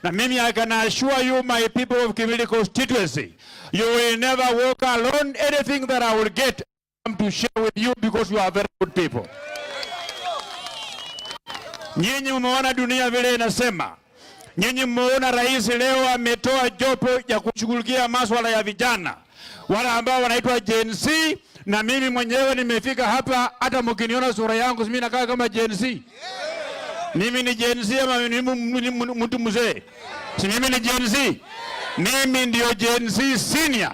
Na mimi I can assure you, my people of Kimilili constituency, you will never walk alone. Anything that I will get to share with you because you are very good people. Nyinyi mmeona dunia vile inasema. Nyinyi mmeona rais leo ametoa jopo ya kushughulikia masuala ya vijana wale ambao wanaitwa Gen Z, na mimi mwenyewe nimefika hapa. Hata mkiniona sura yangu mimi nakaa kama Gen Z. Mimi ni Gen Z ama mimi mtu mzee? Si mimi ni Gen Z? Mimi ndio Gen Z senior.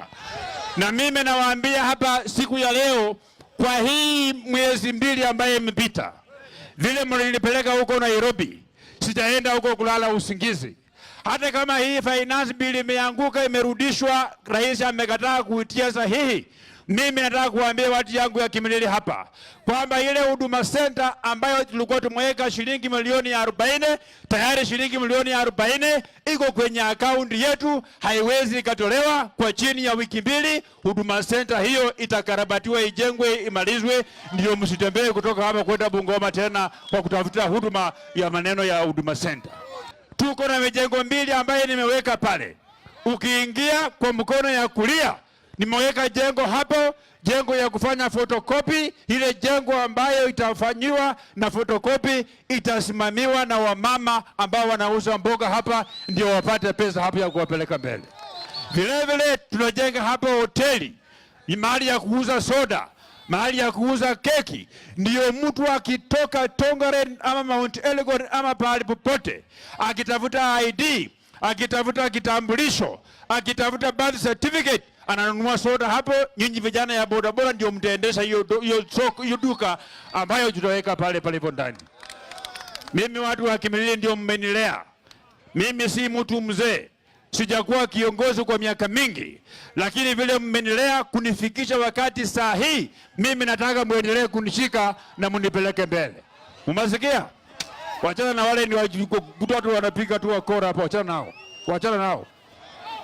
Na mimi nawaambia hapa siku ya leo, kwa hii mwezi mbili ambaye imepita, vile mlilipeleka huko Nairobi, sijaenda huko kulala usingizi. Hata kama hii finance bill imeanguka, imerudishwa, rais amekataa kuitia sahihi, mimi nataka kuambia watu yangu ya Kimilili hapa kwamba ile Huduma Center ambayo tulikuwa tumeweka shilingi milioni 40, tayari shilingi milioni 40 iko kwenye akaunti yetu, haiwezi ikatolewa. Kwa chini ya wiki mbili Huduma Center hiyo itakarabatiwa, ijengwe, imalizwe, ndio msitembee kutoka hapa kwenda Bungoma tena kwa kutafuta huduma ya maneno ya Huduma Center. Tuko na mijengo mbili ambayo nimeweka pale. Ukiingia kwa mkono ya kulia, nimeweka jengo hapo, jengo ya kufanya photocopy. Ile jengo ambayo itafanyiwa na photocopy itasimamiwa na wamama ambao wanauza mboga hapa, ndio wapate pesa hapo ya kuwapeleka mbele. Vile vile tunajenga hapo hoteli, ni mahali ya kuuza soda, mahali ya kuuza keki, ndio mtu akitoka Tongaren ama Mount Elgon ama pahali popote akitafuta ID, akitafuta kitambulisho, akitafuta birth certificate, ananunua soda hapo. Nyinyi vijana ya bodaboda ndio mtaendesha hiyo duka ambayo tutaweka pale ndani. Mimi watu wa Kimilili ndio mmenilea. Mimi si mtu mzee, sijakuwa kiongozi kwa miaka mingi, lakini vile mmenilea kunifikisha wakati saa hii, mimi nataka muendelee kunishika na munipeleke mbele. Umasikia? Wachana na wale ni watu wanapiga tu wakora hapo, wachana nao. Wachana nao.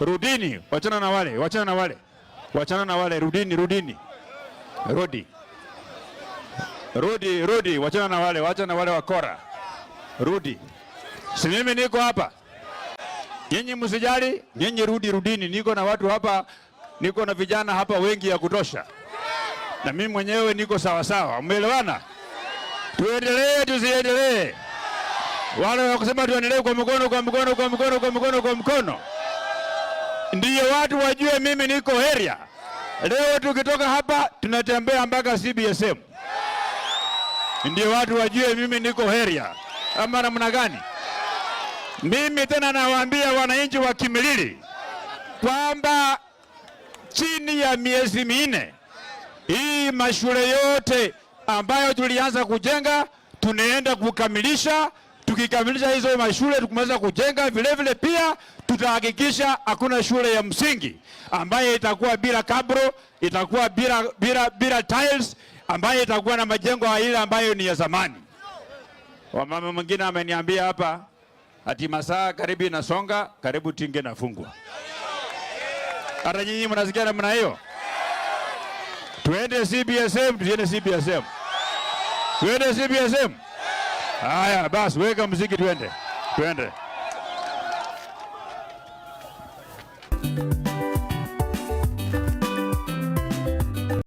Rudini, wachana na wale, wachana na wale. Wachana na wale, rudini. Rudi, wachana na wale, wachana na wale wakora. Rudi. Si mimi niko hapa. Nyinyi msijali, nyinyi rudini. Niko na watu hapa, niko na vijana hapa wengi ya kutosha. Na mimi mwenyewe niko sawa sawa. Umeelewana? Tuendelee, tusiendelee? Wale wakusema tuendelee kwa mkono. Ndiyo watu wajue mimi niko area. Leo tukitoka hapa tunatembea mpaka CBSM. Ndiyo watu wajue mimi niko area. Ama namna gani? Mimi tena nawaambia wananchi wa Kimilili kwamba chini ya miezi 4 hii mashule yote ambayo tulianza kujenga tunaenda kukamilisha. Tukikamilisha hizo mashule tukumaliza kujenga, vile vile pia tutahakikisha hakuna shule ya msingi ambaye itakuwa bila kabro, itakuwa bila tiles, ambaye itakuwa na majengo ile ambayo ni ya zamani. Wamama mwingine ameniambia hapa ati masaa karibu inasonga, karibu tinge nafungwa. Hata nyinyi mnasikia namna hiyo? Tuende CBSM, tuende CBSM. Tuende CBSM. Haya basi, weka muziki tuende.